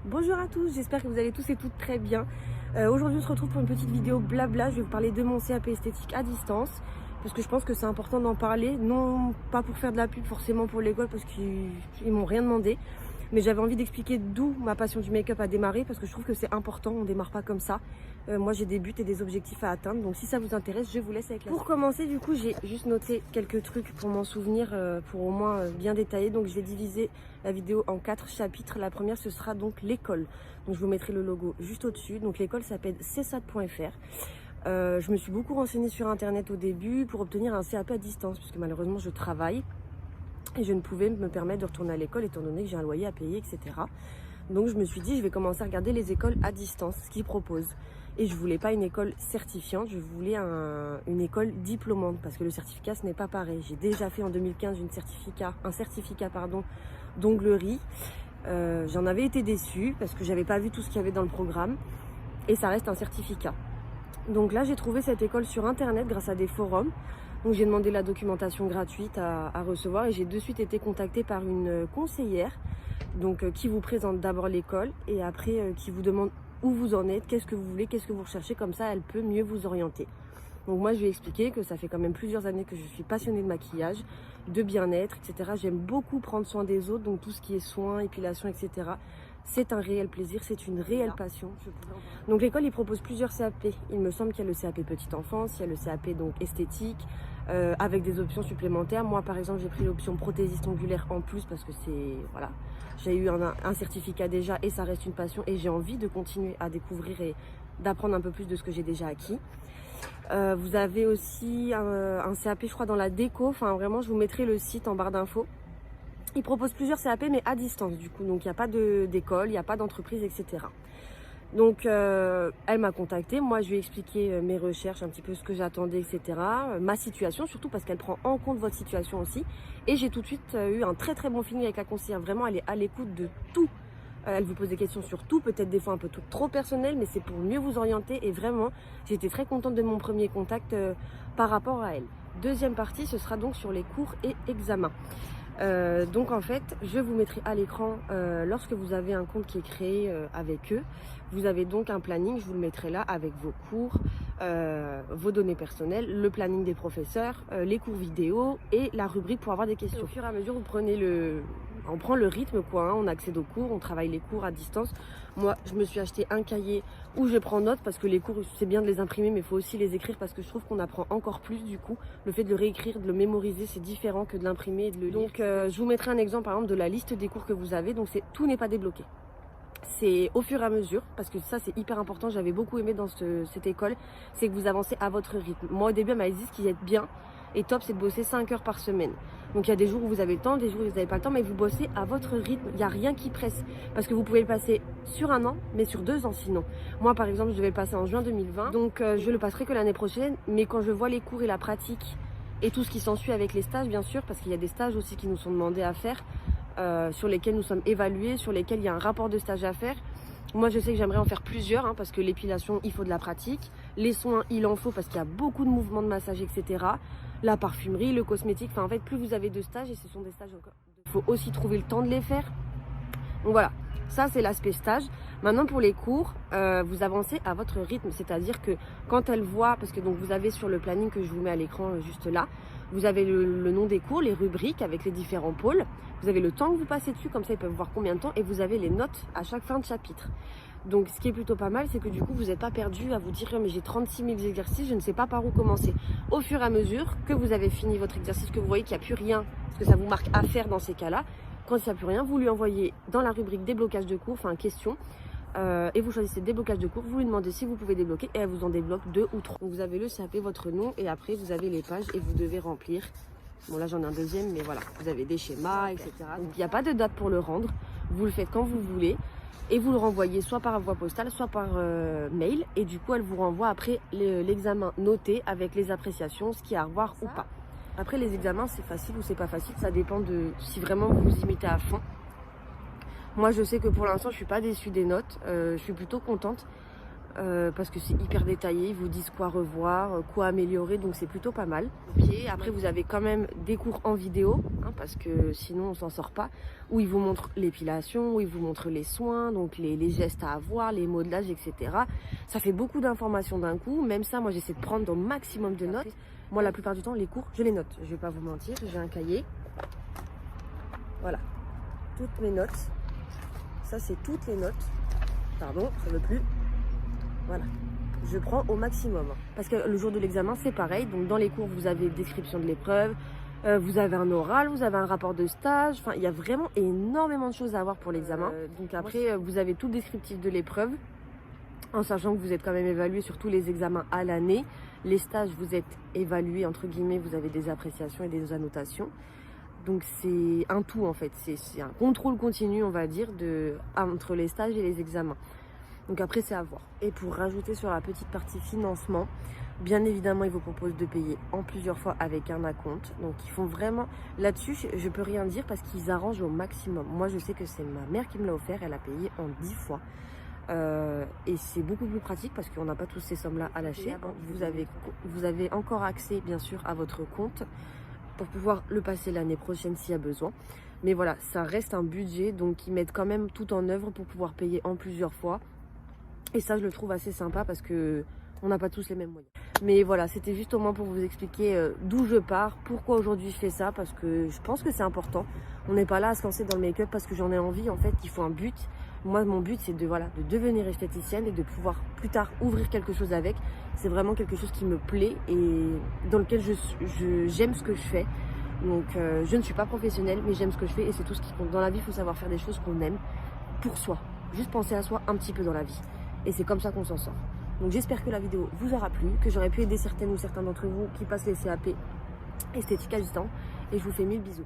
Bonjour à tous, j'espère que vous allez tous et toutes très bien. Aujourd'hui on se retrouve pour une petite vidéo blabla. Je vais vous parler de mon CAP esthétique à distance parce que je pense que c'est important d'en parler, non pas pour faire de la pub forcément pour l'école parce qu'ils m'ont rien demandé, mais j'avais envie d'expliquer d'où ma passion du make-up a démarré parce que je trouve que c'est important, on démarre pas comme ça. Moi j'ai des buts et des objectifs à atteindre, donc si ça vous intéresse je vous laisse avec la. Pour commencer du coup j'ai juste noté quelques trucs pour m'en souvenir, pour au moins bien détailler. Donc je vais diviser la vidéo en 4 chapitres. La première ce sera donc l'école, donc je vous mettrai le logo juste au dessus. Donc l'école s'appelle cesat.fr. Je me suis beaucoup renseignée sur internet au début pour obtenir un CAP à distance puisque malheureusement je travaille et je ne pouvais me permettre de retourner à l'école étant donné que j'ai un loyer à payer, etc. Donc je me suis dit je vais commencer à regarder les écoles à distance, ce qu'ils proposent. Et je voulais pas une école certifiante, je voulais une école diplômante parce que le certificat ce n'est pas pareil. J'ai déjà fait en 2015 un certificat d'onglerie. J'en avais été déçue parce que j'avais pas vu tout ce qu'il y avait dans le programme et ça reste un certificat. Donc là j'ai trouvé cette école sur internet grâce à des forums. Donc j'ai demandé la documentation gratuite à recevoir et j'ai de suite été contactée par une conseillère donc, qui vous présente d'abord l'école et après qui vous demande où vous en êtes, qu'est-ce que vous voulez, qu'est-ce que vous recherchez, comme ça elle peut mieux vous orienter. Donc moi je lui ai expliqué que ça fait quand même plusieurs années que je suis passionnée de maquillage, de bien-être, etc. J'aime beaucoup prendre soin des autres, donc tout ce qui est soins, épilation, etc. C'est un réel plaisir, c'est une réelle passion. Donc l'école il propose plusieurs CAP. Il me semble qu'il y a le CAP petite enfance, il y a le CAP donc esthétique, avec des options supplémentaires. Moi par exemple j'ai pris l'option prothésiste ongulaire en plus parce que c'est voilà, j'ai eu un certificat déjà et ça reste une passion et j'ai envie de continuer à découvrir et d'apprendre un peu plus de ce que j'ai déjà acquis. Vous avez aussi un CAP je crois dans la déco, enfin vraiment je vous mettrai le site en barre d'infos. Ils proposent plusieurs CAP mais à distance du coup, donc il n'y a pas d'école, il n'y a pas d'entreprise, etc. Donc elle m'a contactée, moi je lui ai expliqué mes recherches, un petit peu ce que j'attendais, etc. Ma situation surtout parce qu'elle prend en compte votre situation aussi. Et j'ai tout de suite eu un très bon feeling avec la conseillère, vraiment elle est à l'écoute de tout. Elle vous pose des questions sur tout, peut-être des fois un peu trop personnel, mais c'est pour mieux vous orienter et vraiment j'ai été très contente de mon premier contact par rapport à elle. Deuxième partie, ce sera donc sur les cours et examens. Donc en fait je vous mettrai à l'écran lorsque vous avez un compte qui est créé avec eux, vous avez donc un planning, je vous le mettrai là avec vos cours, vos données personnelles, le planning des professeurs, les cours vidéo et la rubrique pour avoir des questions. Et au fur et à mesure vous prenez on prend le rythme quoi, hein, on accède aux cours, on travaille les cours à distance. Moi je me suis acheté un cahier où je prends note parce que les cours c'est bien de les imprimer mais il faut aussi les écrire parce que je trouve qu'on apprend encore plus du coup. Le fait de le réécrire, de le mémoriser c'est différent que de l'imprimer et de le lire. Donc je vous mettrai un exemple par exemple de la liste des cours que vous avez, donc tout n'est pas débloqué. C'est au fur et à mesure, parce que ça c'est hyper important, j'avais beaucoup aimé dans cette école, c'est que vous avancez à votre rythme. Moi au début elle m'a dit ce qui est bien et top c'est de bosser 5 heures par semaine. Donc il y a des jours où vous avez le temps, des jours où vous n'avez pas le temps, mais vous bossez à votre rythme, il n'y a rien qui presse. Parce que vous pouvez le passer sur un an, mais sur 2 ans sinon. Moi par exemple je devais le passer en juin 2020, donc je le passerai que l'année prochaine, mais quand je vois les cours et la pratique, et tout ce qui s'ensuit avec les stages bien sûr, parce qu'il y a des stages aussi qui nous sont demandés à faire, sur lesquels nous sommes évalués, sur lesquels il y a un rapport de stage à faire. Moi je sais que j'aimerais en faire plusieurs hein, parce que l'épilation il faut de la pratique, les soins il en faut parce qu'il y a beaucoup de mouvements de massage, etc. La parfumerie, le cosmétique, enfin en fait plus vous avez de stages et ce sont des stages encore, il faut aussi trouver le temps de les faire. Donc voilà, ça c'est l'aspect stage. Maintenant pour les cours, vous avancez à votre rythme, c'est-à-dire que quand elle voit, parce que donc vous avez sur le planning que je vous mets à l'écran juste là, vous avez le nom des cours, les rubriques avec les différents pôles, vous avez le temps que vous passez dessus, comme ça ils peuvent voir combien de temps, et vous avez les notes à chaque fin de chapitre. Donc ce qui est plutôt pas mal, c'est que du coup vous n'êtes pas perdu à vous dire mais j'ai 36 000 exercices, je ne sais pas par où commencer. Au fur et à mesure que vous avez fini votre exercice, que vous voyez qu'il n'y a plus rien, parce que ça vous marque à faire dans ces cas-là, quand il n'y a plus rien, vous lui envoyez dans la rubrique déblocage de cours, enfin question, et vous choisissez déblocage de cours, vous lui demandez si vous pouvez débloquer et elle vous en débloque 2 ou 3. Donc vous avez le CAP, votre nom et après vous avez les pages et vous devez remplir. Bon là j'en ai un deuxième mais voilà, vous avez des schémas, etc. Donc il n'y a pas de date pour le rendre, vous le faites quand vous voulez et vous le renvoyez soit par voie postale, soit par mail et du coup elle vous renvoie après l'examen noté avec les appréciations, ce qu'il y a à revoir ou pas. Après les examens c'est facile ou c'est pas facile, ça dépend de si vraiment vous vous y mettez à fond. Moi je sais que pour l'instant je suis pas déçue des notes, je suis plutôt contente. parce que c'est hyper détaillé, ils vous disent quoi revoir, quoi améliorer, donc c'est plutôt pas mal. Après vous avez quand même des cours en vidéo, hein, parce que sinon on s'en sort pas, où ils vous montrent l'épilation, où ils vous montrent les soins, donc les gestes à avoir, les modelages, etc. Ça fait beaucoup d'informations d'un coup, même ça moi j'essaie de prendre au maximum de notes. Moi la plupart du temps les cours je les note, je vais pas vous mentir, j'ai un cahier, voilà, toutes mes notes, ça c'est toutes les notes, pardon, ça veut plus. Voilà, je prends au maximum. Parce que le jour de l'examen, c'est pareil. Donc dans les cours, vous avez description de l'épreuve, vous avez un oral, vous avez un rapport de stage. Enfin, il y a vraiment énormément de choses à avoir pour l'examen. Donc après, vous avez tout le descriptif de l'épreuve, en sachant que vous êtes quand même évalué sur tous les examens à l'année. Les stages, vous êtes évalué, entre guillemets, vous avez des appréciations et des annotations. Donc c'est un tout en fait. C'est un contrôle continu, on va dire, entre les stages et les examens. Donc après c'est à voir. Et pour rajouter sur la petite partie financement, bien évidemment ils vous proposent de payer en plusieurs fois avec un acompte. Donc ils font vraiment, là-dessus je peux rien dire parce qu'ils arrangent au maximum. Moi je sais que c'est ma mère qui me l'a offert, elle a payé en 10 fois. Et c'est beaucoup plus pratique parce qu'on n'a pas tous ces sommes là à lâcher. Vous avez encore accès bien sûr à votre compte pour pouvoir le passer l'année prochaine s'il y a besoin. Mais voilà, ça reste un budget, donc ils mettent quand même tout en œuvre pour pouvoir payer en plusieurs fois. Et ça, je le trouve assez sympa parce que on n'a pas tous les mêmes moyens. Mais voilà, c'était juste au moins pour vous expliquer d'où je pars, pourquoi aujourd'hui je fais ça, parce que je pense que c'est important. On n'est pas là à se lancer dans le make-up parce que j'en ai envie. En fait, il faut un but. Moi, mon but, c'est de devenir esthéticienne et de pouvoir plus tard ouvrir quelque chose avec. C'est vraiment quelque chose qui me plaît et dans lequel j'aime ce que je fais. Donc, je ne suis pas professionnelle, mais j'aime ce que je fais et c'est tout ce qui compte. Dans la vie, il faut savoir faire des choses qu'on aime pour soi. Juste penser à soi un petit peu dans la vie. Et c'est comme ça qu'on s'en sort. Donc j'espère que la vidéo vous aura plu, que j'aurai pu aider certaines ou certains d'entre vous qui passent les CAP esthétique à distance. Et je vous fais 1000 bisous.